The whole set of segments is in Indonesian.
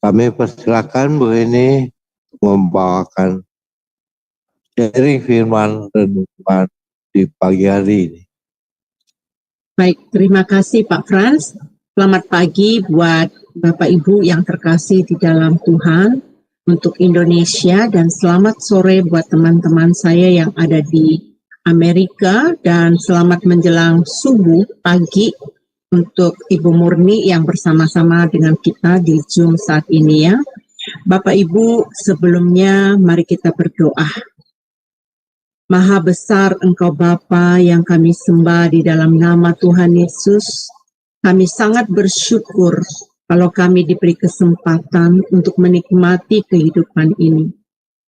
Kami persilakan Bu ini membawakan sharing firman renungan di pagi hari ini. Baik, terima kasih Pak Frans. Selamat pagi buat Bapak Ibu yang terkasih di dalam Tuhan untuk Indonesia, dan selamat sore buat teman-teman saya yang ada di Amerika, dan selamat menjelang subuh pagi untuk Ibu Murni yang bersama-sama dengan kita di Zoom saat ini ya. Bapak Ibu, sebelumnya mari kita berdoa. Maha besar Engkau Bapa yang kami sembah di dalam nama Tuhan Yesus. Kami sangat bersyukur kalau kami diberi kesempatan untuk menikmati kehidupan ini.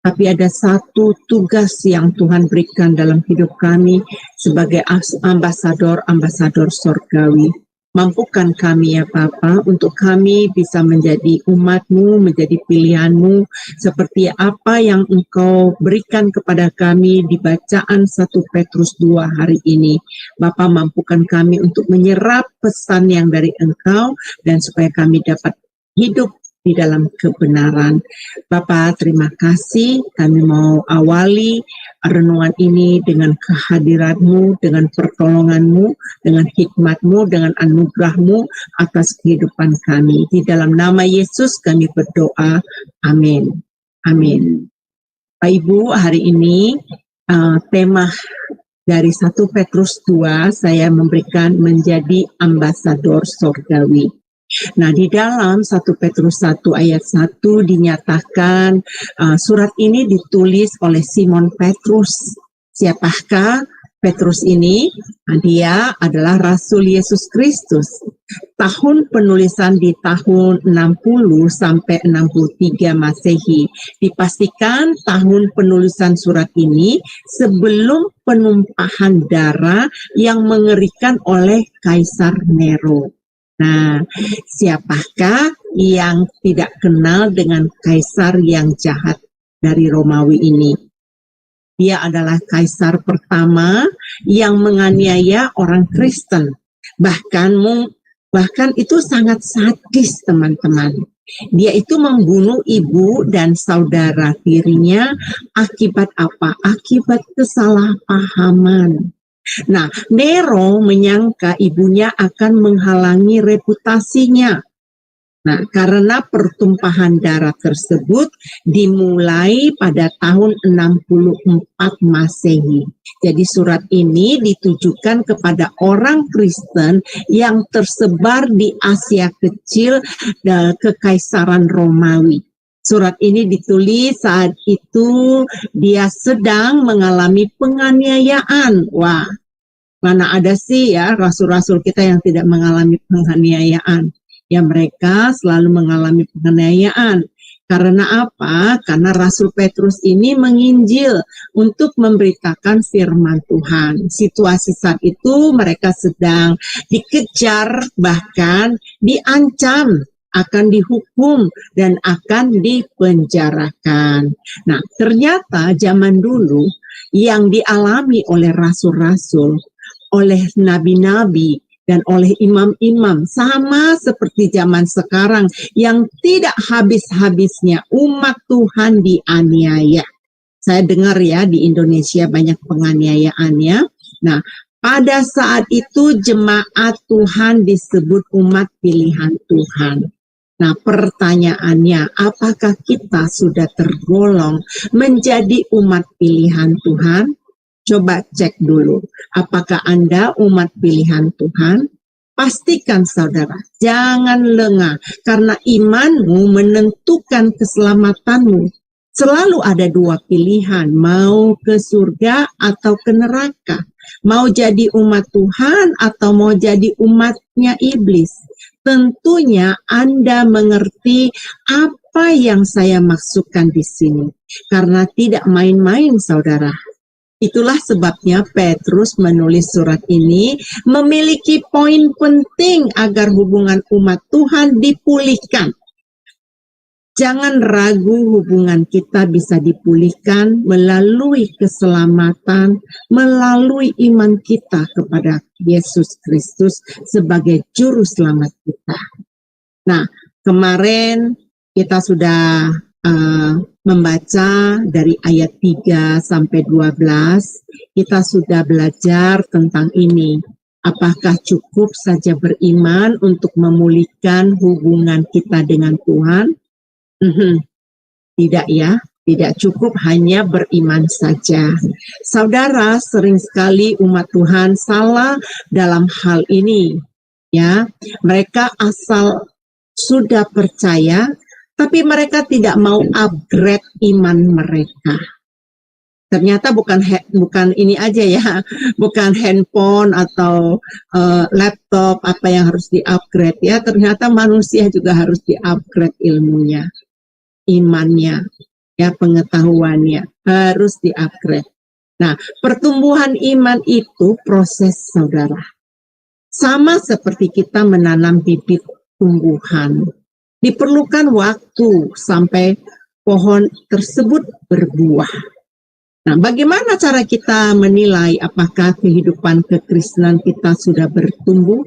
Tapi ada satu tugas yang Tuhan berikan dalam hidup kami sebagai ambasador-ambasador sorgawi. Mampukan kami ya Bapa untuk kami bisa menjadi umat-Mu, menjadi pilihan-Mu, seperti apa yang Engkau berikan kepada kami di bacaan 1 Petrus 2 hari ini. Bapa, mampukan kami untuk menyerap pesan yang dari Engkau, dan supaya kami dapat hidup di dalam kebenaran. Bapak, terima kasih. Kami mau awali renungan ini dengan kehadiran-Mu, dengan pertolongan-Mu, dengan hikmat-Mu, dengan anugerah-Mu atas kehidupan kami. Di dalam nama Yesus kami berdoa. Amin. Amin. Pak Ibu, hari ini tema dari 1 Petrus 2 saya memberikan menjadi ambasador sorgawi. Nah, di dalam 1 Petrus 1 ayat 1 dinyatakan surat ini ditulis oleh Simon Petrus. Siapakah Petrus ini? Nah, dia adalah Rasul Yesus Kristus. Tahun penulisan di tahun 60 sampai 63 Masehi. Dipastikan tahun penulisan surat ini sebelum penumpahan darah yang mengerikan oleh Kaisar Nero. Nah, siapakah yang tidak kenal dengan kaisar yang jahat dari Romawi ini? Dia adalah kaisar pertama yang menganiaya orang Kristen. Bahkan itu sangat sadis, teman-teman. Dia itu membunuh ibu dan saudara tirinya akibat apa? Akibat kesalahpahaman. Nah, Nero menyangka ibunya akan menghalangi reputasinya. Nah, karena pertumpahan darah tersebut dimulai pada tahun 64 Masehi. Jadi surat ini ditujukan kepada orang Kristen yang tersebar di Asia Kecil dan Kekaisaran Romawi. Surat ini ditulis saat itu dia sedang mengalami penganiayaan. Wah, mana ada sih ya rasul-rasul kita yang tidak mengalami penganiayaan. Ya, mereka selalu mengalami penganiayaan. Karena apa? Karena Rasul Petrus ini menginjil untuk memberitakan firman Tuhan. Situasi saat itu mereka sedang dikejar, bahkan diancam akan dihukum dan akan dipenjarakan. Nah, ternyata zaman dulu yang dialami oleh rasul-rasul, oleh nabi-nabi, dan oleh imam-imam sama seperti zaman sekarang yang tidak habis-habisnya umat Tuhan dianiaya. Saya dengar ya di Indonesia banyak penganiayaannya. Nah, pada saat itu jemaat Tuhan disebut umat pilihan Tuhan. Nah, pertanyaannya, apakah kita sudah tergolong menjadi umat pilihan Tuhan? Coba cek dulu, apakah Anda umat pilihan Tuhan? Pastikan saudara, jangan lengah, karena imanmu menentukan keselamatanmu. Selalu ada dua pilihan, mau ke surga atau ke neraka. Mau jadi umat Tuhan atau mau jadi umatnya iblis. Tentunya Anda mengerti apa yang saya maksudkan di sini. Karena tidak main-main saudara. Itulah sebabnya Petrus menulis surat ini memiliki poin penting agar hubungan umat Tuhan dipulihkan. Jangan ragu, hubungan kita bisa dipulihkan melalui keselamatan, melalui iman kita kepada Yesus Kristus sebagai juru selamat kita. Nah, kemarin kita sudah membaca dari ayat 3 sampai 12, kita sudah belajar tentang ini. Apakah cukup saja beriman untuk memulihkan hubungan kita dengan Tuhan? Tidak ya, tidak cukup hanya beriman saja. Saudara, sering sekali umat Tuhan salah dalam hal ini. Ya, mereka asal sudah percaya, tapi mereka tidak mau upgrade iman mereka. Ternyata bukan ini aja ya, bukan handphone atau laptop apa yang harus di-upgrade ya. Ternyata manusia juga harus di-upgrade ilmunya, imannya, ya pengetahuannya harus di-upgrade. Nah, pertumbuhan iman itu proses, saudara. Sama seperti kita menanam bibit tumbuhan. Diperlukan waktu sampai pohon tersebut berbuah. Nah, bagaimana cara kita menilai apakah kehidupan kekristenan kita sudah bertumbuh?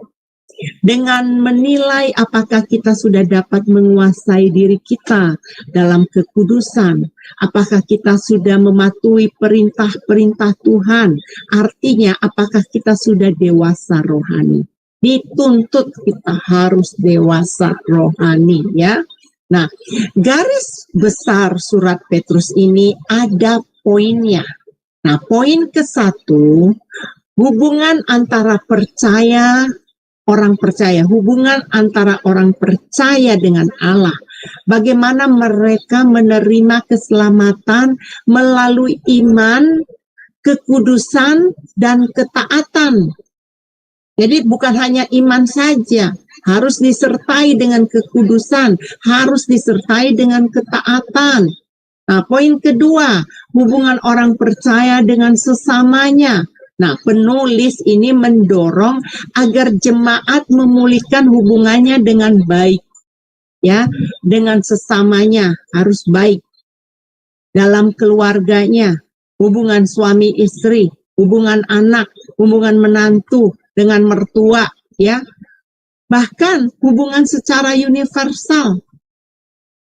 Dengan menilai apakah kita sudah dapat menguasai diri kita dalam kekudusan. Apakah kita sudah mematuhi perintah-perintah Tuhan. Artinya apakah kita sudah dewasa rohani. Dituntut kita harus dewasa rohani ya. Nah, garis besar surat Petrus ini ada poinnya. Nah, poin ke-1, hubungan antara orang percaya, hubungan antara orang percaya dengan Allah. Bagaimana mereka menerima keselamatan melalui iman, kekudusan, dan ketaatan. Jadi bukan hanya iman saja, harus disertai dengan kekudusan, harus disertai dengan ketaatan. Nah, poin kedua, hubungan orang percaya dengan sesamanya. Nah, penulis ini mendorong agar jemaat memulihkan hubungannya dengan baik. Ya, dengan sesamanya harus baik. Dalam keluarganya, hubungan suami istri, hubungan anak, hubungan menantu dengan mertua, ya. Bahkan hubungan secara universal.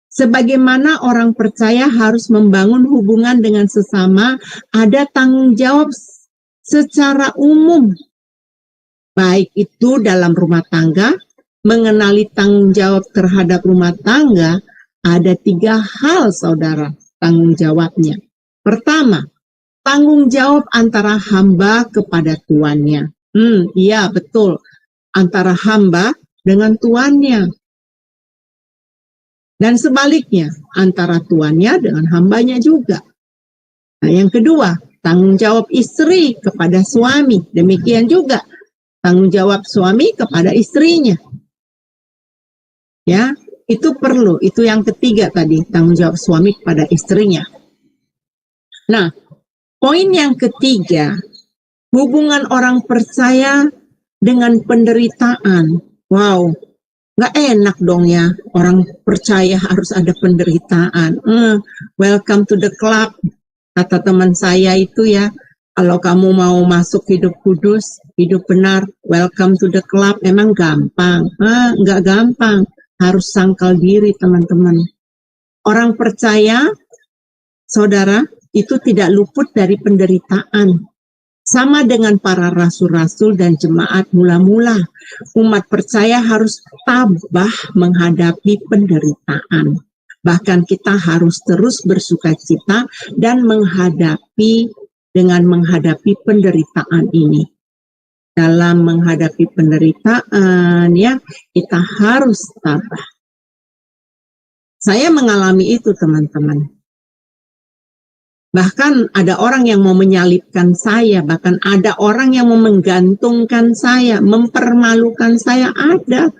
Sebagaimana orang percaya harus membangun hubungan dengan sesama, ada tanggung jawab secara umum. Baik itu dalam rumah tangga, mengenali tanggung jawab terhadap rumah tangga, ada 3 hal saudara tanggung jawabnya. Pertama, tanggung jawab antara hamba kepada tuannya. Iya betul, antara hamba dengan tuannya. Dan sebaliknya, antara tuannya dengan hambanya juga. Nah, yang kedua, tanggung jawab istri kepada suami. Demikian juga, tanggung jawab suami kepada istrinya. Ya, itu perlu. Itu yang ketiga tadi, tanggung jawab suami kepada istrinya. Nah, poin yang ketiga, hubungan orang percaya dengan penderitaan. Wow. Nggak enak dong ya, orang percaya harus ada penderitaan. Welcome to the club, kata teman saya itu ya. Kalau kamu mau masuk hidup kudus, hidup benar, welcome to the club. Emang gampang? Nggak gampang, harus sangkal diri teman-teman. Orang percaya, saudara, itu tidak luput dari penderitaan. Sama dengan para rasul-rasul dan jemaat mula-mula, umat percaya harus tabah menghadapi penderitaan. Bahkan kita harus terus bersukacita dan menghadapi penderitaan ini. Dalam menghadapi penderitaan ya, kita harus tabah. Saya mengalami itu teman-teman. Bahkan ada orang yang mau menyalibkan saya, bahkan ada orang yang mau menggantungkan saya, mempermalukan saya, ada.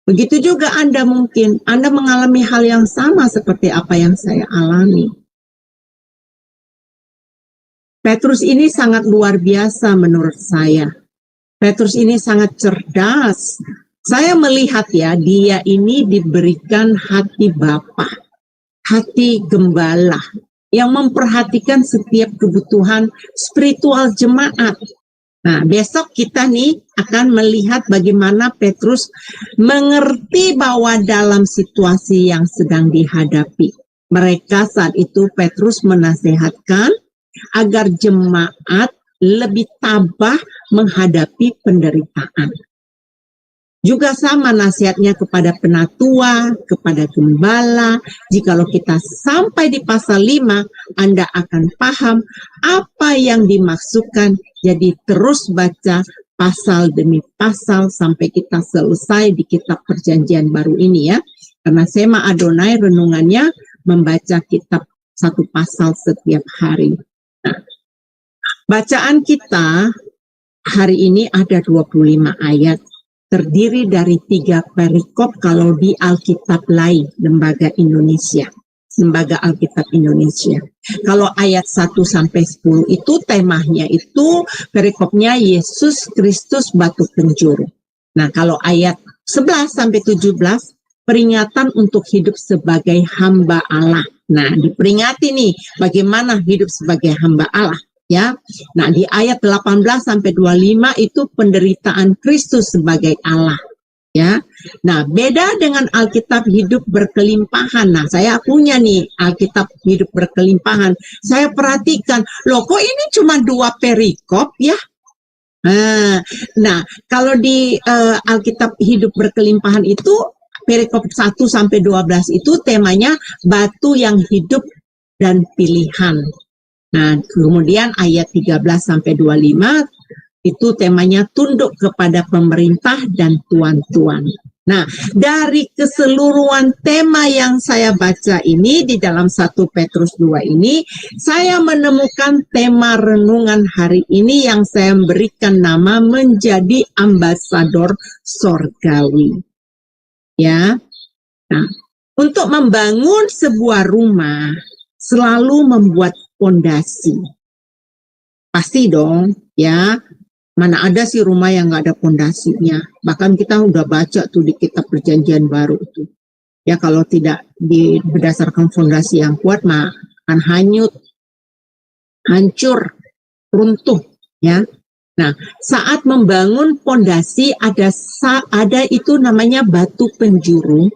Begitu juga Anda mungkin, Anda mengalami hal yang sama seperti apa yang saya alami. Petrus ini sangat luar biasa menurut saya. Petrus ini sangat cerdas. Saya melihat ya, dia ini diberikan hati Bapa. Hati gembala yang memperhatikan setiap kebutuhan spiritual jemaat. Nah, besok kita nih akan melihat bagaimana Petrus mengerti bahwa dalam situasi yang sedang dihadapi. Mereka saat itu Petrus menasehatkan agar jemaat lebih tabah menghadapi penderitaan. Juga sama nasihatnya kepada penatua, kepada gembala. Jikalau kita sampai di pasal 5, Anda akan paham apa yang dimaksudkan. Jadi terus baca pasal demi pasal sampai kita selesai di kitab Perjanjian Baru ini ya. Karena Sema Adonai renungannya membaca kitab satu pasal setiap hari. Nah, bacaan kita hari ini ada 25 ayat. Terdiri dari 3 perikop kalau di Alkitab lain, Lembaga Indonesia. Lembaga Alkitab Indonesia. Kalau ayat 1 sampai 10 itu temanya itu perikopnya Yesus Kristus batu penjuru. Nah, kalau ayat 11 sampai 17 peringatan untuk hidup sebagai hamba Allah. Nah, diperingati nih bagaimana hidup sebagai hamba Allah. Ya, nah di ayat 18 sampai 25 itu penderitaan Kristus sebagai Allah. Ya, nah beda dengan Alkitab hidup berkelimpahan. Nah saya punya nih Alkitab hidup berkelimpahan. Saya perhatikan, loh kok ini cuma 2 perikop ya? Nah kalau di Alkitab hidup berkelimpahan itu perikop 1 sampai 12 itu temanya batu yang hidup dan pilihan. Nah, kemudian ayat 13 sampai 25 itu temanya tunduk kepada pemerintah dan tuan-tuan. Nah, dari keseluruhan tema yang saya baca ini di dalam 1 Petrus 2 ini, saya menemukan tema renungan hari ini yang saya berikan nama menjadi ambasador sorgawi. Ya. Nah, untuk membangun sebuah rumah selalu membuat pondasi. Pasti dong, ya. Mana ada sih rumah yang nggak ada pondasinya. Bahkan kita udah baca tuh di kitab Perjanjian Baru itu. Ya kalau tidak berdasarkan fondasi yang kuat, mah akan hanyut, hancur, runtuh, ya. Nah, saat membangun pondasi ada itu namanya batu penjuru.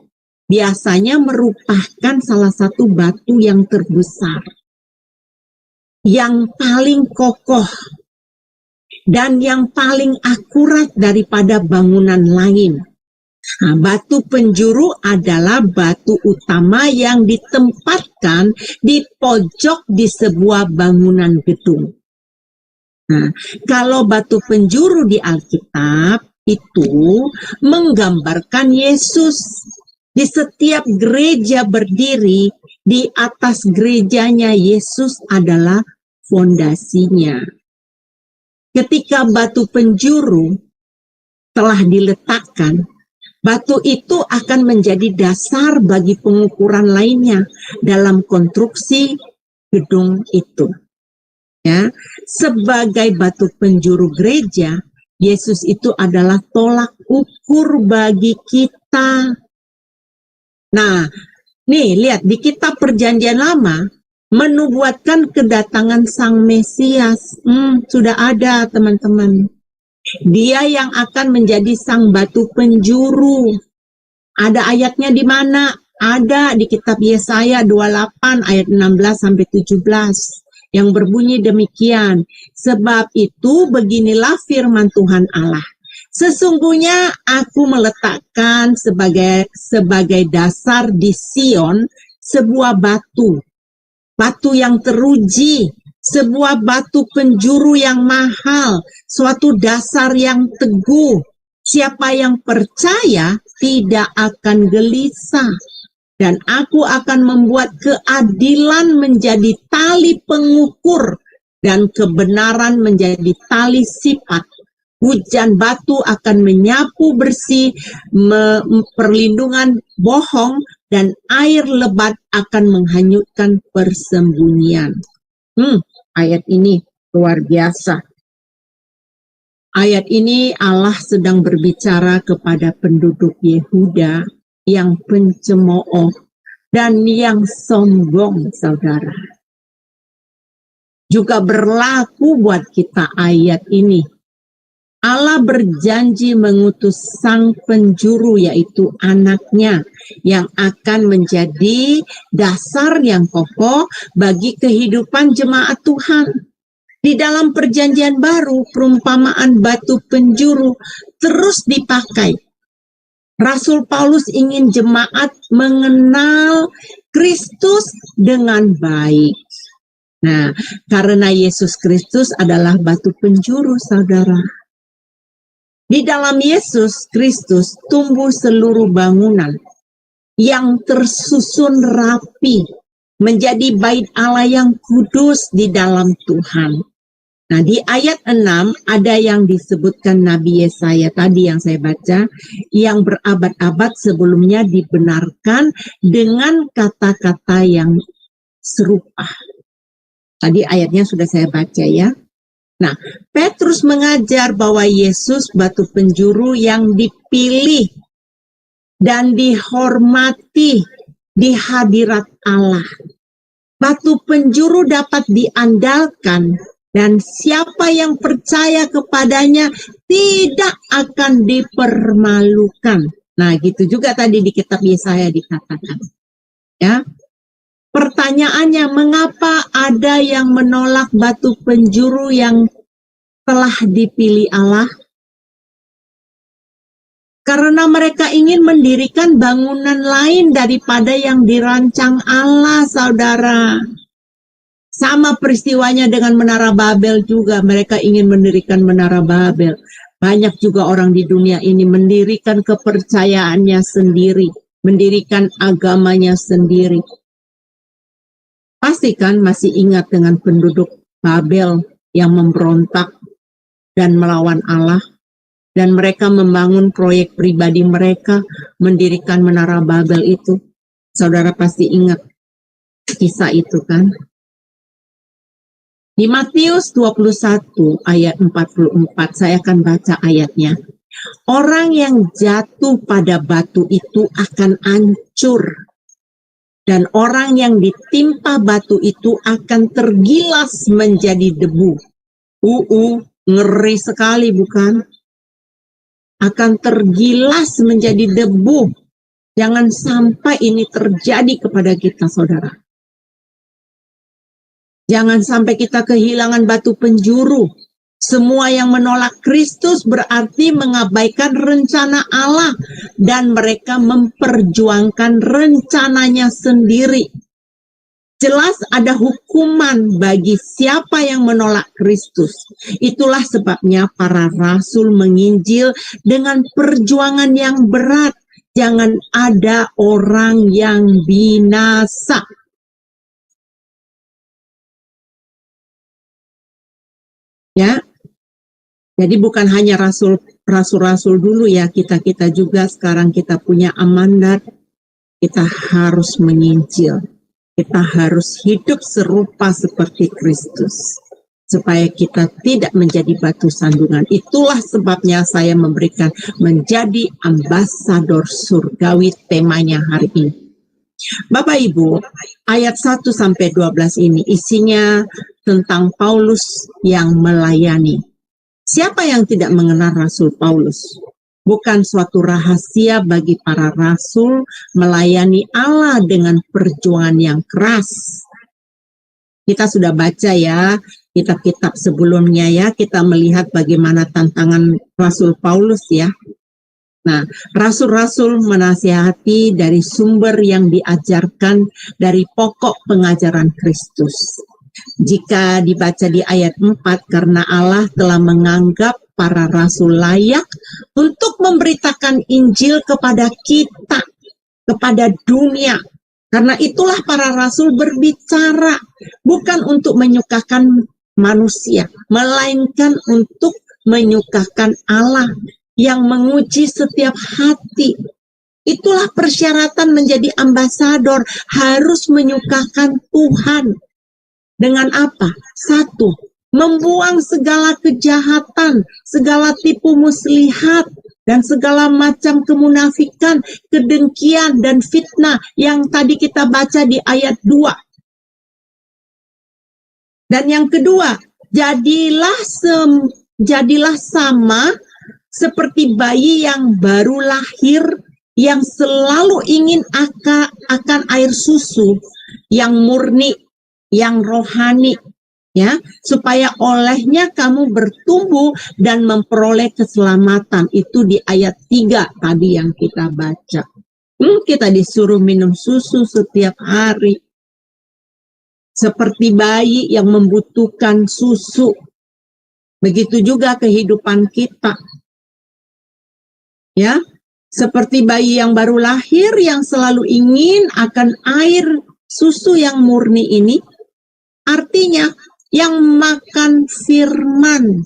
Biasanya merupakan salah satu batu yang terbesar, yang paling kokoh, dan yang paling akurat daripada bangunan lain. Nah, batu penjuru adalah batu utama yang ditempatkan di pojok di sebuah bangunan gedung. Nah, kalau batu penjuru di Alkitab itu menggambarkan Yesus. Di setiap gereja berdiri, di atas gerejanya Yesus adalah fondasinya. Ketika batu penjuru telah diletakkan, batu itu akan menjadi dasar bagi pengukuran lainnya dalam konstruksi gedung itu. Ya, sebagai batu penjuru gereja, Yesus itu adalah tolak ukur bagi kita. Nah, nih lihat di kitab Perjanjian Lama menubuatkan kedatangan Sang Mesias. Sudah ada teman-teman. Dia yang akan menjadi sang batu penjuru. Ada ayatnya di mana? Ada di kitab Yesaya 28 ayat 16 sampai 17 yang berbunyi demikian. Sebab itu beginilah firman Tuhan Allah. Sesungguhnya aku meletakkan sebagai dasar di Sion sebuah batu yang teruji, sebuah batu penjuru yang mahal, suatu dasar yang teguh. Siapa yang percaya tidak akan gelisah, dan aku akan membuat keadilan menjadi tali pengukur dan kebenaran menjadi tali sipat. Hujan batu akan menyapu bersih perlindungan bohong, dan air lebat akan menghanyutkan persembunyian. Ayat ini luar biasa. Ayat ini Allah sedang berbicara kepada penduduk Yehuda yang pencemooh dan yang sombong, saudara. Juga berlaku buat kita ayat ini. Allah berjanji mengutus sang penjuru, yaitu anaknya, yang akan menjadi dasar yang kokoh bagi kehidupan jemaat Tuhan. Di dalam perjanjian baru, perumpamaan batu penjuru terus dipakai. Rasul Paulus ingin jemaat mengenal Kristus dengan baik. Nah, karena Yesus Kristus adalah batu penjuru, saudara. Di dalam Yesus Kristus tumbuh seluruh bangunan yang tersusun rapi menjadi bait Allah yang kudus di dalam Tuhan. Nah, di ayat 6 ada yang disebutkan Nabi Yesaya tadi yang saya baca, yang berabad-abad sebelumnya dibenarkan dengan kata-kata yang serupa. Tadi ayatnya sudah saya baca ya. Nah, Petrus mengajar bahwa Yesus batu penjuru yang dipilih dan dihormati di hadirat Allah. Batu penjuru dapat diandalkan dan siapa yang percaya kepadanya tidak akan dipermalukan. Nah, gitu juga tadi di kitab Yesaya dikatakan. Ya. Pertanyaannya, mengapa ada yang menolak batu penjuru yang telah dipilih Allah? Karena mereka ingin mendirikan bangunan lain daripada yang dirancang Allah, saudara. Sama peristiwanya dengan Menara Babel juga. Mereka ingin mendirikan Menara Babel. Banyak juga orang di dunia ini mendirikan kepercayaannya sendiri. Mendirikan agamanya sendiri. Pastikan masih ingat dengan penduduk Babel yang memberontak dan melawan Allah. Dan mereka membangun proyek pribadi mereka, mendirikan Menara Babel itu. Saudara pasti ingat kisah itu kan? Di Matius 21 ayat 44, saya akan baca ayatnya. Orang yang jatuh pada batu itu akan hancur. Dan orang yang ditimpa batu itu akan tergilas menjadi debu. Ngeri sekali bukan? Akan tergilas menjadi debu. Jangan sampai ini terjadi kepada kita, saudara. Jangan sampai kita kehilangan batu penjuru. Semua yang menolak Kristus berarti mengabaikan rencana Allah dan mereka memperjuangkan rencananya sendiri. Jelas ada hukuman bagi siapa yang menolak Kristus. Itulah sebabnya para rasul menginjil dengan perjuangan yang berat. Jangan ada orang yang binasa. Ya, jadi bukan hanya rasul-rasul dulu ya, kita juga sekarang kita punya amanat, kita harus menginjil, kita harus hidup serupa seperti Kristus, supaya kita tidak menjadi batu sandungan. Itulah sebabnya saya memberikan menjadi ambasador surgawi temanya hari ini. Bapak Ibu, ayat 1-12 ini isinya tentang Paulus yang melayani. Siapa yang tidak mengenal Rasul Paulus? Bukan suatu rahasia bagi para rasul melayani Allah dengan perjuangan yang keras. Kita sudah baca ya, kitab-kitab sebelumnya ya, kita melihat bagaimana tantangan Rasul Paulus ya. Nah, rasul-rasul menasihati dari sumber yang diajarkan dari pokok pengajaran Kristus. Jika dibaca di ayat 4, karena Allah telah menganggap para rasul layak untuk memberitakan Injil kepada kita, kepada dunia. Karena itulah para rasul berbicara, bukan untuk menyukakan manusia, melainkan untuk menyukakan Allah yang menguji setiap hati. Itulah persyaratan menjadi ambasador, harus menyukakan Tuhan. Dengan apa? 1, membuang segala kejahatan, segala tipu muslihat, dan segala macam kemunafikan, kedengkian, dan fitnah yang tadi kita baca di ayat 2. Dan yang kedua, jadilah jadilah sama seperti bayi yang baru lahir, yang selalu ingin akan air susu yang murni, yang rohani, ya, supaya olehnya kamu bertumbuh dan memperoleh keselamatan. Itu di ayat 3 tadi yang kita baca. Kita disuruh minum susu setiap hari. Seperti bayi yang membutuhkan susu. Begitu juga kehidupan kita. Ya, seperti bayi yang baru lahir yang selalu ingin akan air susu yang murni ini, artinya yang makan firman,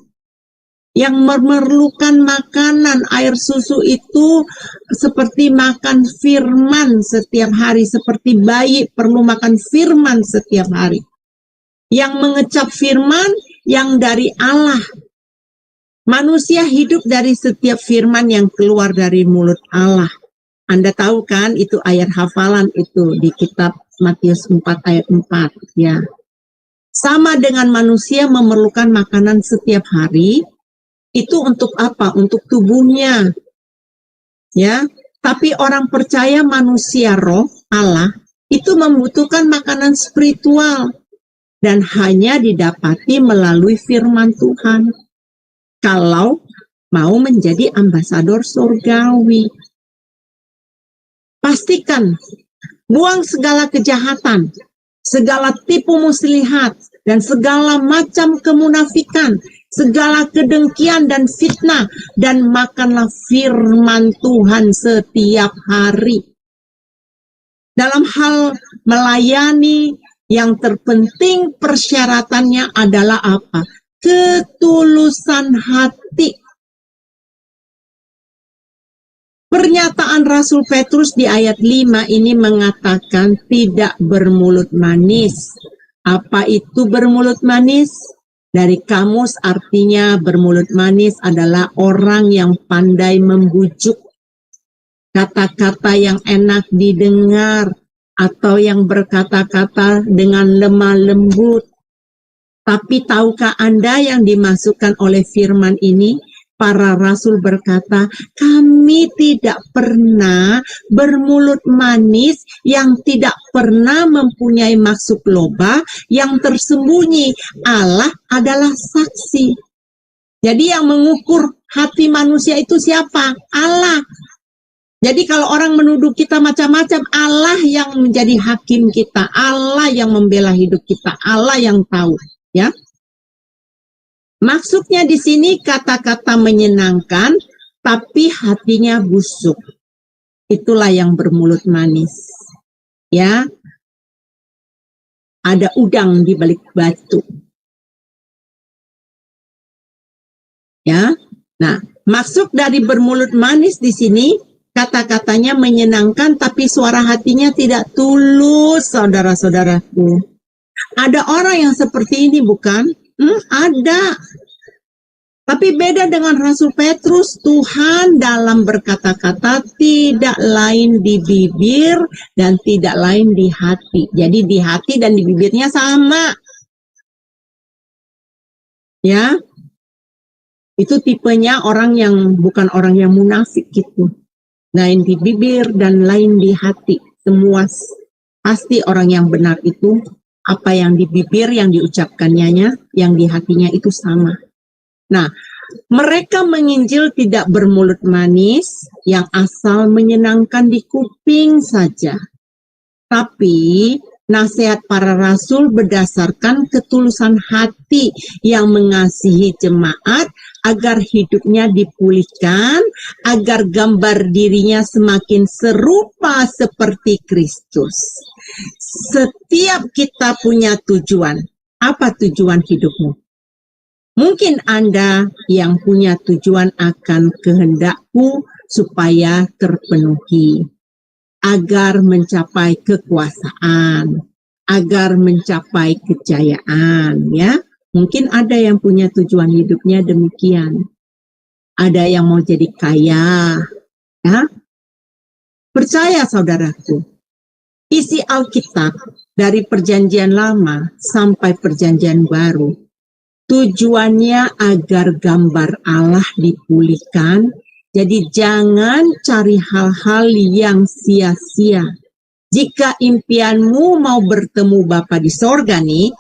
yang memerlukan makanan air susu itu seperti makan firman setiap hari, seperti bayi perlu makan firman setiap hari. Yang mengecap firman yang dari Allah. Manusia hidup dari setiap firman yang keluar dari mulut Allah. Anda tahu kan itu ayat hafalan itu di kitab Matius 4 ayat 4 ya. Sama dengan manusia memerlukan makanan setiap hari, itu untuk apa? Untuk tubuhnya. Ya, tapi orang percaya manusia roh Allah itu membutuhkan makanan spiritual dan hanya didapati melalui firman Tuhan. Kalau mau menjadi ambasador surgawi. Pastikan, buang segala kejahatan, segala tipu muslihat, dan segala macam kemunafikan, segala kedengkian dan fitnah, dan makanlah firman Tuhan setiap hari. Dalam hal melayani, yang terpenting persyaratannya adalah apa? Ketulusan hati. Pernyataan Rasul Petrus di ayat 5 ini mengatakan tidak bermulut manis. Apa itu bermulut manis? Dari kamus artinya bermulut manis adalah orang yang pandai membujuk. Kata-kata yang enak didengar atau yang berkata-kata dengan lemah lembut. Tapi tahukah Anda yang dimasukkan oleh firman ini? Para rasul berkata, kami tidak pernah bermulut manis yang tidak pernah mempunyai maksud loba yang tersembunyi. Allah adalah saksi. Jadi yang mengukur hati manusia itu siapa? Allah. Jadi kalau orang menuduh kita macam-macam, Allah yang menjadi hakim kita. Allah yang membela hidup kita. Allah yang tahu. Ya, maksudnya di sini kata-kata menyenangkan, tapi hatinya busuk. Itulah yang bermulut manis. Ya, ada udang di balik batu. Ya, nah maksud dari bermulut manis di sini kata-katanya menyenangkan, tapi suara hatinya tidak tulus, saudara-saudaraku. Ada orang yang seperti ini bukan? Ada. Tapi beda dengan Rasul Petrus, Tuhan dalam berkata-kata tidak lain di bibir dan tidak lain di hati. Jadi di hati dan di bibirnya sama. Ya. Itu tipenya orang yang bukan orang yang munafik gitu. Lain di bibir dan lain di hati. Semua pasti orang yang benar itu apa yang di bibir yang diucapkannya, yang di hatinya itu sama. Nah, mereka menginjil tidak bermulut manis yang asal menyenangkan di kuping saja. Tapi nasihat para rasul berdasarkan ketulusan hati yang mengasihi jemaat agar hidupnya dipulihkan, agar gambar dirinya semakin serupa seperti Kristus. Setiap kita punya tujuan. Apa tujuan hidupmu? Mungkin Anda yang punya tujuan akan kehendakku supaya terpenuhi. Agar mencapai kekuasaan, agar mencapai kejayaan, ya. Mungkin ada yang punya tujuan hidupnya demikian. Ada yang mau jadi kaya, ya. Percaya saudaraku, isi Alkitab dari perjanjian lama sampai perjanjian baru Tujuannya agar gambar Allah dipulihkan. Jadi jangan cari hal-hal yang sia-sia. Jika impianmu mau bertemu Bapa di sorga nih,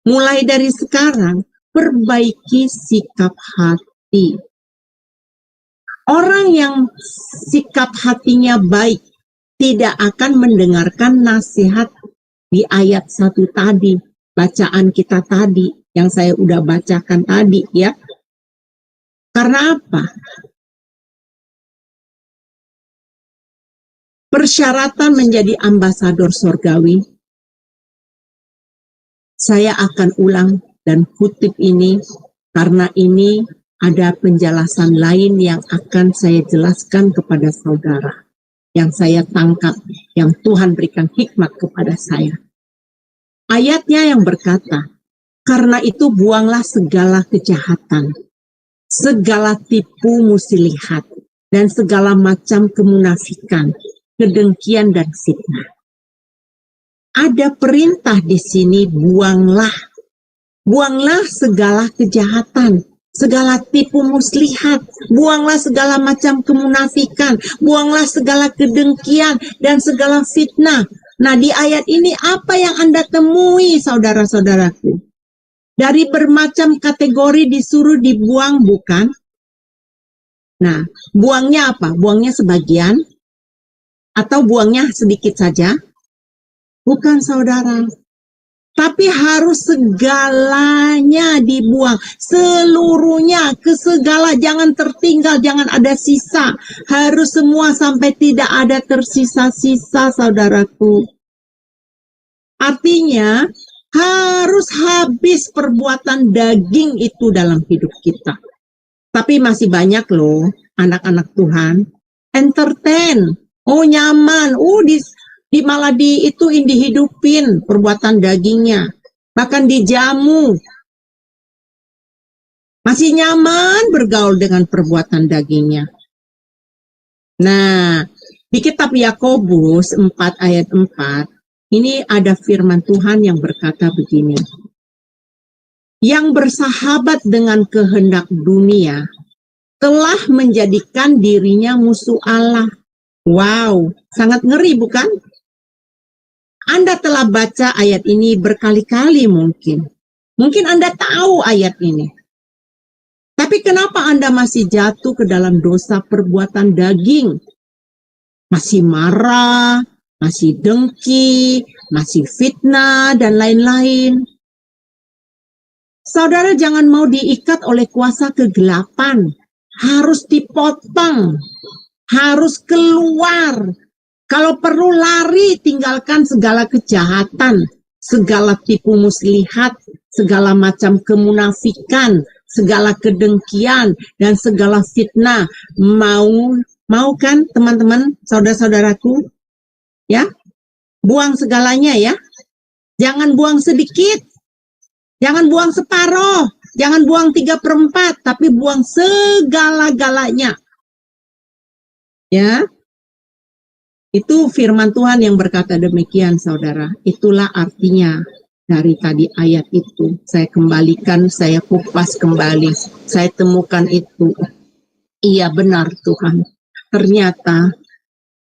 mulai dari sekarang, perbaiki sikap hati. Orang yang sikap hatinya baik tidak akan mendengarkan nasihat di ayat 1 tadi, bacaan kita tadi, yang saya udah bacakan tadi ya. Karena apa? Persyaratan menjadi ambasador sorgawi, saya akan ulang dan kutip ini karena ini ada penjelasan lain yang akan saya jelaskan kepada saudara, yang saya tangkap, yang Tuhan berikan hikmat kepada saya. Ayatnya yang berkata, karena itu buanglah segala kejahatan, segala tipu muslihat, dan segala macam kemunafikan, kedengkian dan fitnah. Ada perintah di sini, buanglah segala kejahatan, segala tipu muslihat, buanglah segala macam kemunafikan, buanglah segala kedengkian dan segala fitnah. Nah, di ayat ini apa yang Anda temui, saudara-saudaraku? Dari bermacam kategori disuruh dibuang, bukan? Nah, buangnya apa? Buangnya sebagian? Atau buangnya sedikit saja? Bukan, saudara. Tapi harus segalanya dibuang. Seluruhnya, ke segala, jangan tertinggal, jangan ada sisa. Harus semua sampai tidak ada tersisa-sisa, saudaraku. Artinya, harus habis perbuatan daging itu dalam hidup kita. Tapi masih banyak loh anak-anak Tuhan entertain, nyaman, malah dihidupin perbuatan dagingnya, bahkan dijamu. Masih nyaman bergaul dengan perbuatan dagingnya. Nah, di kitab Yakobus 4 ayat 4, ini ada firman Tuhan yang berkata begini. Yang bersahabat dengan kehendak dunia telah menjadikan dirinya musuh Allah. Wow, sangat ngeri bukan? Anda telah baca ayat ini berkali-kali mungkin. Mungkin Anda tahu ayat ini. Tapi kenapa Anda masih jatuh ke dalam dosa perbuatan daging? Masih marah, masih dengki, masih fitnah, dan lain-lain. Saudara jangan mau diikat oleh kuasa kegelapan. Harus dipotong. Harus keluar. Kalau perlu lari, tinggalkan segala kejahatan. Segala tipu muslihat. Segala macam kemunafikan. Segala kedengkian. Dan segala fitnah. Mau kan teman-teman, saudara-saudaraku? Ya, buang segalanya ya. Jangan buang sedikit. Jangan buang separoh, jangan buang 3/4, tapi buang segala-galanya. Ya, itu firman Tuhan yang berkata demikian, saudara. Itulah artinya dari tadi ayat itu. Saya kembalikan, saya kupas kembali, saya temukan itu. Iya benar Tuhan, ternyata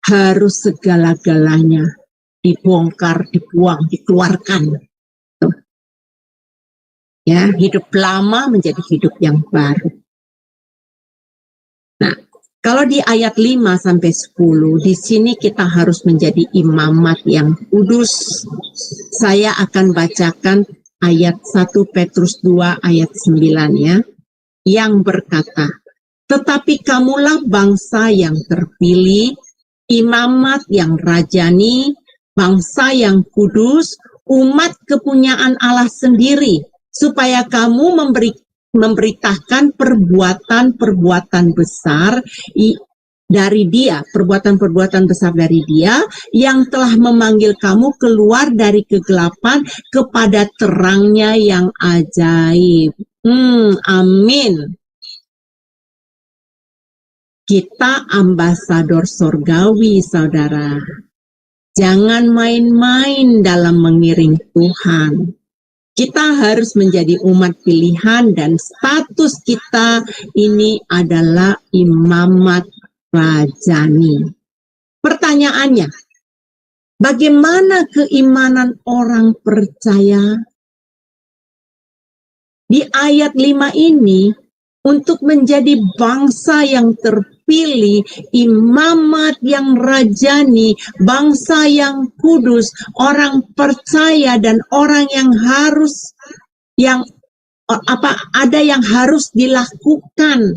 harus segala-galanya dibongkar, dibuang, dikeluarkan. Ya, hidup lama menjadi hidup yang baru. Nah, kalau di ayat 5 sampai 10, di sini kita harus menjadi imamat yang kudus. Saya akan bacakan ayat 1 Petrus 2 ayat 9 ya, yang berkata, tetapi kamulah bangsa yang terpilih, imamat yang rajani, bangsa yang kudus, umat kepunyaan Allah sendiri, supaya kamu memberitakan perbuatan-perbuatan besar dari Dia, perbuatan-perbuatan besar dari Dia yang telah memanggil kamu keluar dari kegelapan kepada terangnya yang ajaib. Amin. Kita ambasador sorgawi, saudara. Jangan main-main dalam mengiring Tuhan. Kita harus menjadi umat pilihan dan status kita ini adalah imamat rajani. Pertanyaannya, bagaimana keimanan orang percaya? Di ayat 5 ini, untuk menjadi bangsa yang terpilih, imamat yang rajani, bangsa yang kudus, orang percaya dan orang yang harus ada yang harus dilakukan.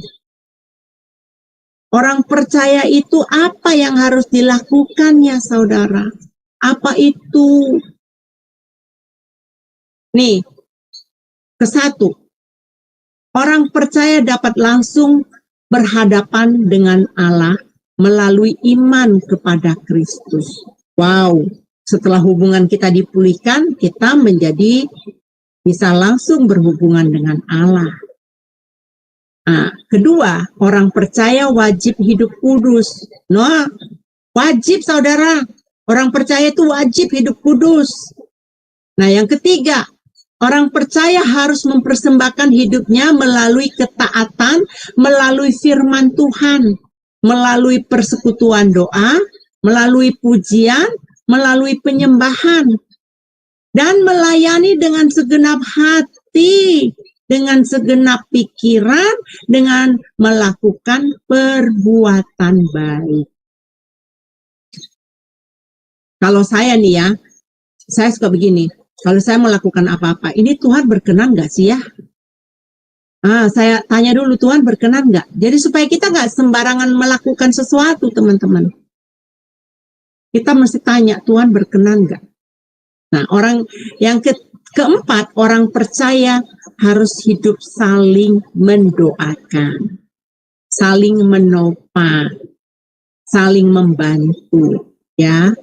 Orang percaya itu apa yang harus dilakukan ya saudara? Apa itu? Nih, kesatu. Orang percaya dapat langsung berhadapan dengan Allah melalui iman kepada Kristus. Wow, setelah hubungan kita dipulihkan, kita bisa langsung berhubungan dengan Allah. Nah, kedua, orang percaya wajib hidup kudus. Nah, wajib saudara, orang percaya itu wajib hidup kudus. Nah, yang ketiga, orang percaya harus mempersembahkan hidupnya melalui ketaatan, melalui firman Tuhan, melalui persekutuan doa, melalui pujian, melalui penyembahan, dan melayani dengan segenap hati, dengan segenap pikiran, dengan melakukan perbuatan baik. Kalau saya nih ya, saya suka begini. Kalau saya melakukan apa-apa, ini Tuhan berkenan nggak sih ya? Saya tanya dulu, Tuhan berkenan nggak? Jadi supaya kita nggak sembarangan melakukan sesuatu, teman-teman. Kita mesti tanya, Tuhan berkenan nggak? Nah, orang yang keempat, orang percaya harus hidup saling mendoakan, saling menopang, saling membantu, ya.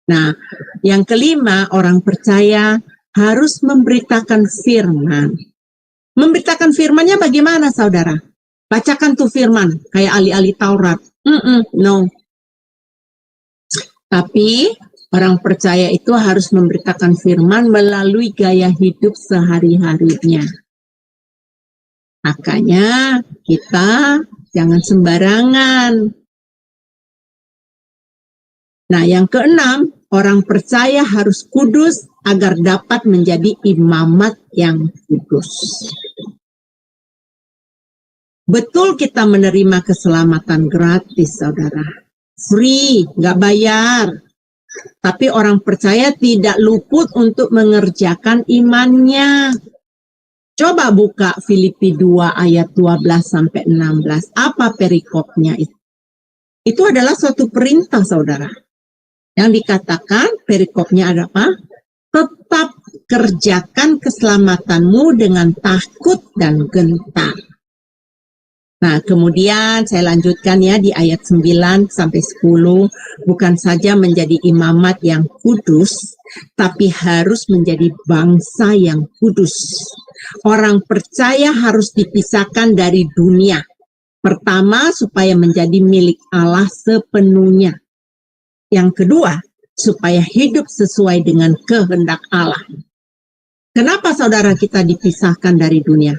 Nah, yang kelima, orang percaya harus memberitakan firman. Memberitakan firmannya bagaimana, saudara? Bacakan tuh firman, kayak ahli-ahli Taurat. No. Tapi, orang percaya itu harus memberitakan firman melalui gaya hidup sehari-harinya. Makanya, kita jangan sembarangan. Nah, yang keenam, orang percaya harus kudus agar dapat menjadi imamat yang kudus. Betul kita menerima keselamatan gratis, saudara. Free, nggak bayar. Tapi orang percaya tidak luput untuk mengerjakan imannya. Coba buka Filipi 2 ayat 12-16. Apa perikopnya itu? Itu adalah suatu perintah, saudara. Yang dikatakan perikopnya ada apa? Tetap kerjakan keselamatanmu dengan takut dan gentar. Nah, kemudian saya lanjutkan ya di ayat 9-10. Bukan saja menjadi imamat yang kudus, tapi harus menjadi bangsa yang kudus. Orang percaya harus dipisahkan dari dunia. Pertama, supaya menjadi milik Allah sepenuhnya. Yang kedua, supaya hidup sesuai dengan kehendak Allah. Kenapa saudara kita dipisahkan dari dunia?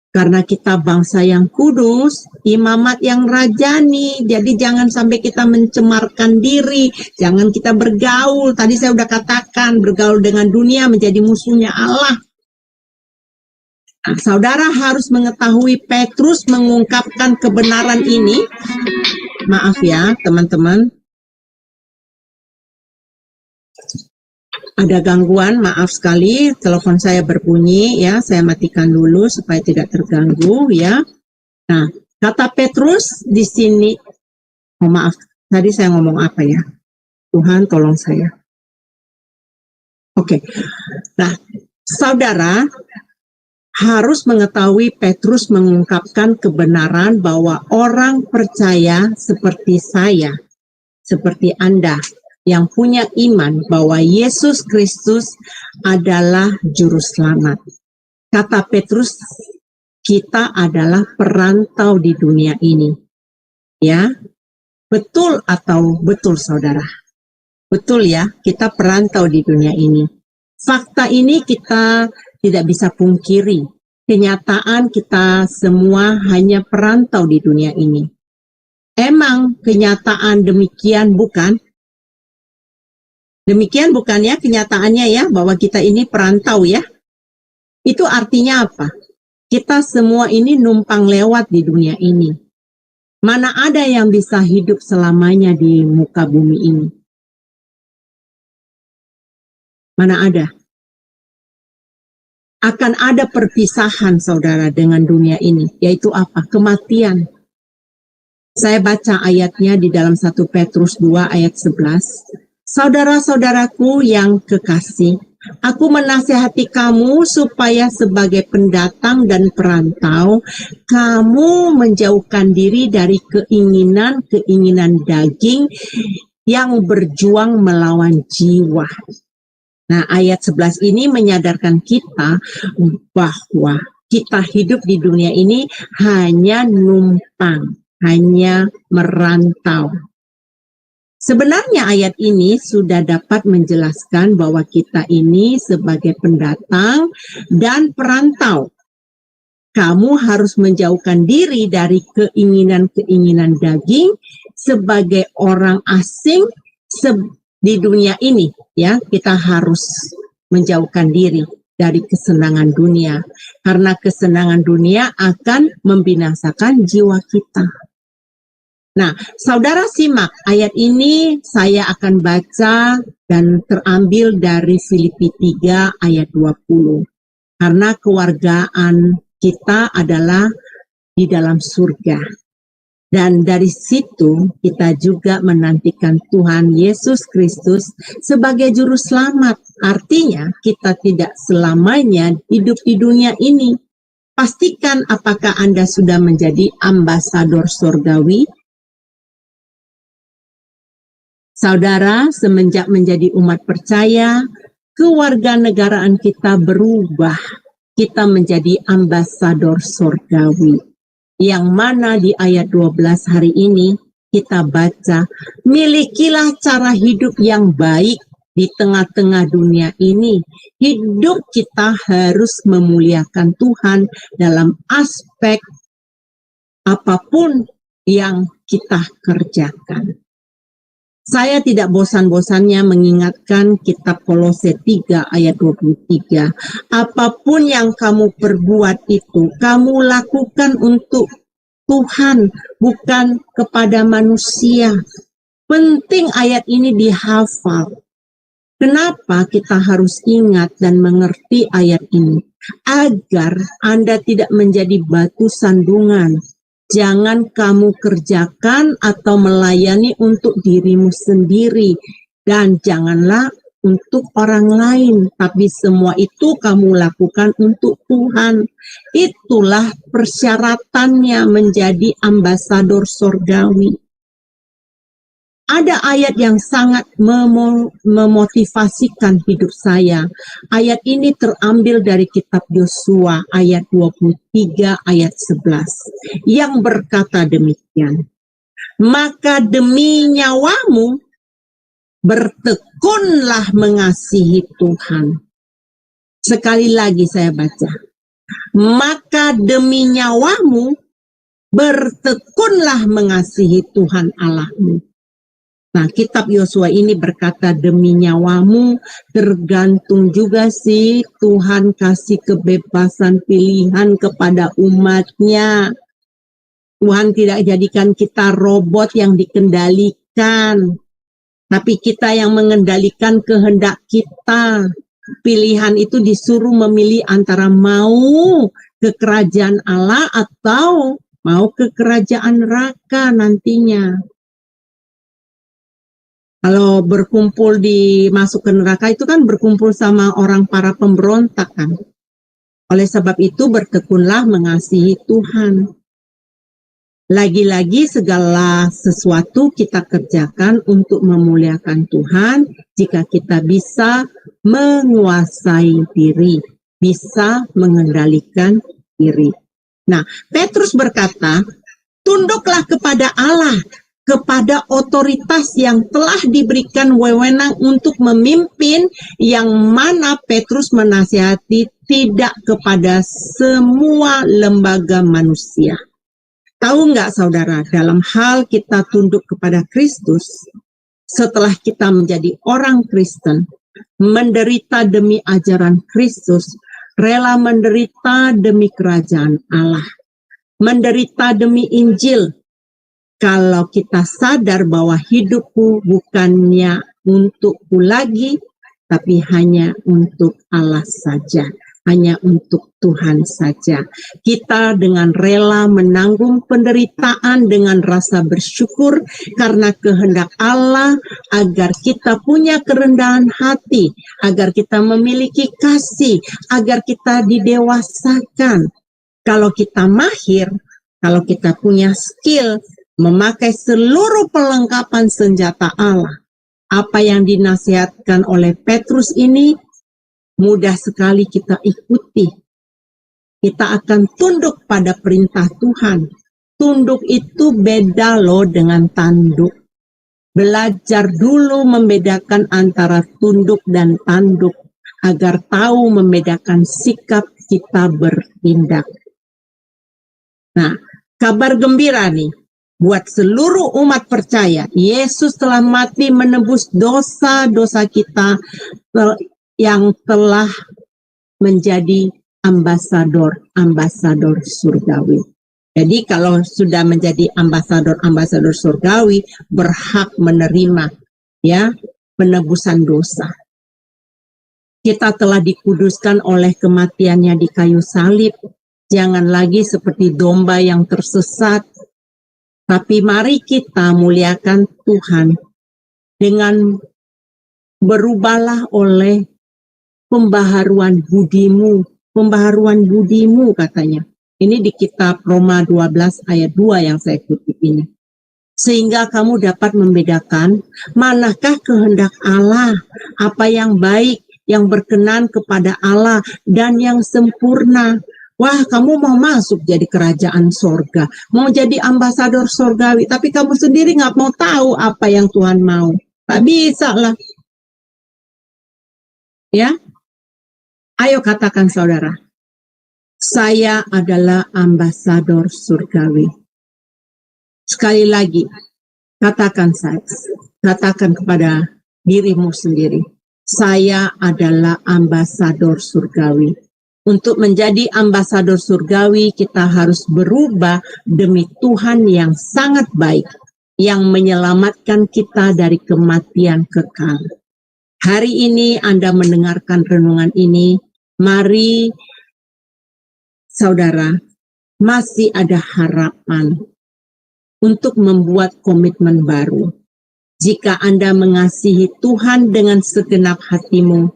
Karena kita bangsa yang kudus, imamat yang rajani. Jadi jangan sampai kita mencemarkan diri, jangan kita bergaul. Tadi saya udah katakan, bergaul dengan dunia menjadi musuhnya Allah. Nah, saudara harus mengetahui Petrus mengungkapkan kebenaran ini. Maaf ya, teman-teman. Ada gangguan, maaf sekali. Telepon saya berbunyi ya, saya matikan dulu supaya tidak terganggu ya. Nah, kata Petrus di sini, maaf, tadi saya ngomong apa ya? Tuhan tolong saya. Oke. Nah, saudara harus mengetahui Petrus mengungkapkan kebenaran bahwa orang percaya seperti saya, seperti Anda, yang punya iman bahwa Yesus Kristus adalah juru selamat. Kata Petrus, kita adalah perantau di dunia ini. Ya, betul atau betul saudara? Betul ya, kita perantau di dunia ini. Fakta ini kita tidak bisa pungkiri. Kenyataan kita semua hanya perantau di dunia ini. Emang kenyataan demikian bukan? Demikian bukan ya kenyataannya ya, bahwa kita ini perantau ya. Itu artinya apa? Kita semua ini numpang lewat di dunia ini. Mana ada yang bisa hidup selamanya di muka bumi ini? Mana ada? Akan ada perpisahan saudara dengan dunia ini, yaitu apa? Kematian. Saya baca ayatnya di dalam 1 Petrus 2 ayat 11. Saudara-saudaraku yang kekasih, aku menasihati kamu supaya sebagai pendatang dan perantau, kamu menjauhkan diri dari keinginan-keinginan daging yang berjuang melawan jiwa. Nah, ayat 11 ini menyadarkan kita bahwa kita hidup di dunia ini hanya numpang, hanya merantau. Sebenarnya ayat ini sudah dapat menjelaskan bahwa kita ini sebagai pendatang dan perantau. Kamu harus menjauhkan diri dari keinginan-keinginan daging sebagai orang asing di dunia ini, ya. Kita harus menjauhkan diri dari kesenangan dunia, karena kesenangan dunia akan membinasakan jiwa kita. Nah, saudara simak ayat ini, saya akan baca dan terambil dari Filipi 3 ayat 20. Karena kewargaan kita adalah di dalam surga. Dan dari situ kita juga menantikan Tuhan Yesus Kristus sebagai juru selamat. Artinya kita tidak selamanya hidup di dunia ini. Pastikan apakah Anda sudah menjadi ambasador surgawi. Saudara, semenjak menjadi umat percaya, kewarganegaraan kita berubah. Kita menjadi ambasador surgawi. Yang mana di ayat 12 hari ini kita baca, milikilah cara hidup yang baik di tengah-tengah dunia ini. Hidup kita harus memuliakan Tuhan dalam aspek apapun yang kita kerjakan. Saya tidak bosan-bosannya mengingatkan kitab Kolose 3 ayat 23. Apapun yang kamu perbuat itu, kamu lakukan untuk Tuhan, bukan kepada manusia. Penting ayat ini dihafal. Kenapa kita harus ingat dan mengerti ayat ini? Agar Anda tidak menjadi batu sandungan. Jangan kamu kerjakan atau melayani untuk dirimu sendiri. Dan janganlah untuk orang lain. Tapi semua itu kamu lakukan untuk Tuhan. Itulah persyaratannya menjadi ambasador surgawi. Ada ayat yang sangat memotivasikan hidup saya. Ayat ini terambil dari kitab Yosua ayat 23 ayat 11 yang berkata demikian. Maka demi nyawamu bertekunlah mengasihi Tuhan. Sekali lagi saya baca. Maka demi nyawamu bertekunlah mengasihi Tuhan Allahmu. Nah, kitab Yosua ini berkata demi nyawamu, tergantung juga sih Tuhan kasih kebebasan pilihan kepada umatnya. Tuhan tidak jadikan kita robot yang dikendalikan, tapi kita yang mengendalikan kehendak kita. Pilihan itu disuruh memilih antara mau ke kerajaan Allah atau mau ke kerajaan neraka nantinya. Kalau berkumpul masuk ke neraka itu kan berkumpul sama orang para pemberontak kan. Oleh sebab itu bertekunlah mengasihi Tuhan. Lagi-lagi segala sesuatu kita kerjakan untuk memuliakan Tuhan jika kita bisa menguasai diri, bisa mengendalikan diri. Nah, Petrus berkata, tunduklah kepada Allah. kepada otoritas yang telah diberikan wewenang untuk memimpin, yang mana Petrus menasihati tidak kepada semua lembaga manusia. Tahu nggak saudara, dalam hal kita tunduk kepada Kristus, setelah kita menjadi orang Kristen, menderita demi ajaran Kristus, rela menderita demi kerajaan Allah, menderita demi Injil. Kalau kita sadar bahwa hidupku bukannya untukku lagi, tapi hanya untuk Allah saja, hanya untuk Tuhan saja. Kita dengan rela menanggung penderitaan dengan rasa bersyukur karena kehendak Allah, agar kita punya kerendahan hati, agar kita memiliki kasih, agar kita didewasakan. Kalau kita mahir, kalau kita punya skill, memakai seluruh perlengkapan senjata Allah, apa yang dinasihatkan oleh Petrus ini mudah sekali kita ikuti. Kita akan tunduk pada perintah Tuhan. Tunduk itu beda loh dengan tanduk. Belajar dulu membedakan antara tunduk dan tanduk, agar tahu membedakan sikap kita bertindak. Nah, kabar gembira nih. Buat seluruh umat percaya, Yesus telah mati menebus dosa-dosa kita yang telah menjadi ambasador surgawi. Jadi kalau sudah menjadi ambasador surgawi, berhak menerima ya penebusan dosa. Kita telah dikuduskan oleh kematiannya di kayu salib. Jangan lagi seperti domba yang tersesat. Tapi mari kita muliakan Tuhan dengan berubahlah oleh pembaharuan budimu katanya. Ini di kitab Roma 12 ayat 2 yang saya kutip ini. Sehingga kamu dapat membedakan manakah kehendak Allah, apa yang baik, yang berkenan kepada Allah, dan yang sempurna. Wah, kamu mau masuk jadi kerajaan sorga, mau jadi ambasador sorgawi, tapi kamu sendiri nggak mau tahu apa yang Tuhan mau. Tak bisa lah. Ya, ayo katakan saudara, saya adalah ambasador surgawi. Sekali lagi, katakan kepada dirimu sendiri, saya adalah ambasador surgawi. Untuk menjadi ambasador surgawi, kita harus berubah demi Tuhan yang sangat baik, yang menyelamatkan kita dari kematian kekal. Hari ini Anda mendengarkan renungan ini, mari saudara, masih ada harapan untuk membuat komitmen baru. Jika Anda mengasihi Tuhan dengan segenap hatimu,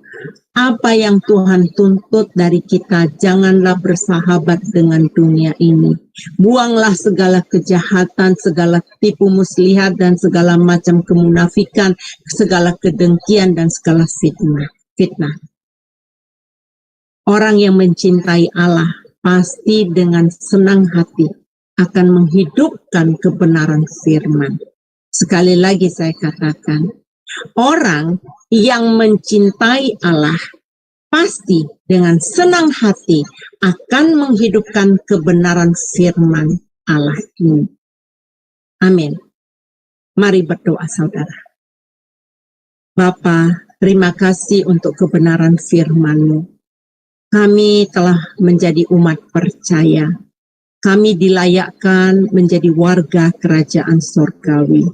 apa yang Tuhan tuntut dari kita, janganlah bersahabat dengan dunia ini. Buanglah segala kejahatan, segala tipu muslihat, dan segala macam kemunafikan, segala kedengkian, dan segala fitnah. Orang yang mencintai Allah pasti dengan senang hati akan menghidupkan kebenaran firman. Sekali lagi saya katakan, orang yang mencintai Allah pasti dengan senang hati akan menghidupkan kebenaran firman Allah ini. Amin. Mari berdoa saudara. Bapa, terima kasih untuk kebenaran firman-Mu. Kami telah menjadi umat percaya. Kami dilayakkan menjadi warga kerajaan sorgawi.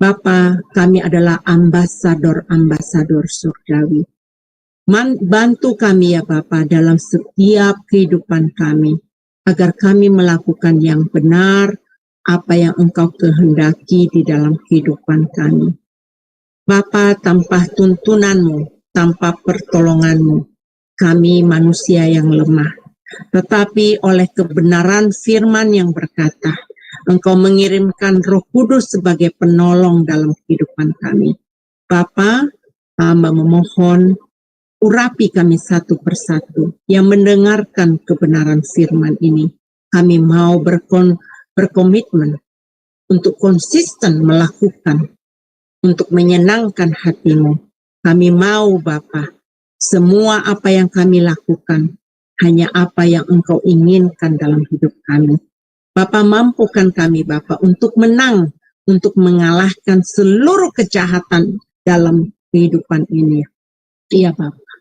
Bapa, kami adalah ambasador surgawi. Bantu kami ya Bapa dalam setiap kehidupan kami, agar kami melakukan yang benar, apa yang Engkau kehendaki di dalam kehidupan kami. Bapa, tanpa tuntunan-Mu, tanpa pertolongan-Mu, kami manusia yang lemah. Tetapi oleh kebenaran firman yang berkata, Engkau mengirimkan Roh Kudus sebagai penolong dalam kehidupan kami. Bapa, hamba memohon, urapi kami satu persatu yang mendengarkan kebenaran firman ini. Kami mau berkomitmen untuk konsisten melakukan, untuk menyenangkan hati-Mu. Kami mau Bapa, semua apa yang kami lakukan, hanya apa yang Engkau inginkan dalam hidup kami. Bapa, mampukan kami Bapa untuk menang, untuk mengalahkan seluruh kejahatan dalam kehidupan ini. Iya Bapa.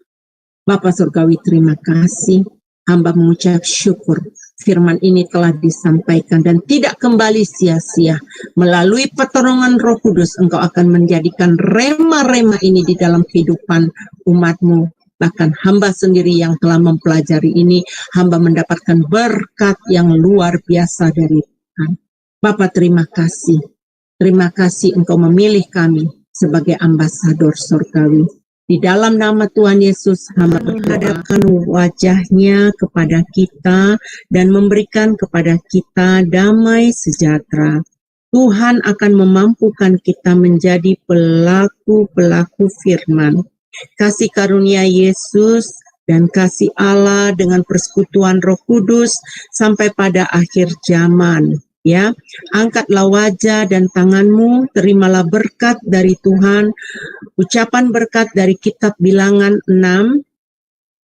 Bapa Surgawi, terima kasih. Hamba mengucap syukur firman ini telah disampaikan dan tidak kembali sia-sia. Melalui pertolongan Roh Kudus, Engkau akan menjadikan rema-rema ini di dalam kehidupan umat-Mu. Bahkan hamba sendiri yang telah mempelajari ini, hamba mendapatkan berkat yang luar biasa dari Tuhan. Bapa, terima kasih. Terima kasih Engkau memilih kami sebagai ambasador surgawi. Di dalam nama Tuhan Yesus, hamba menghadapkan wajah-Nya kepada kita dan memberikan kepada kita damai sejahtera. Tuhan akan memampukan kita menjadi pelaku-pelaku firman. Kasih karunia Yesus dan kasih Allah dengan persekutuan Roh Kudus sampai pada akhir zaman. Ya, angkatlah wajah dan tanganmu, terimalah berkat dari Tuhan. Ucapan berkat dari kitab Bilangan 6.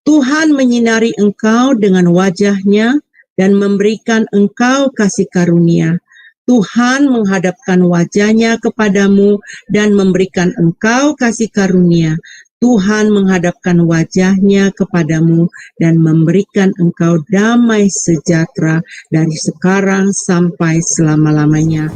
Tuhan menyinari engkau dengan wajah-Nya dan memberikan engkau kasih karunia. Tuhan menghadapkan wajah-Nya kepadamu dan memberikan engkau kasih karunia. Tuhan menghadapkan wajah-Nya kepadamu dan memberikan engkau damai sejahtera dari sekarang sampai selama-lamanya.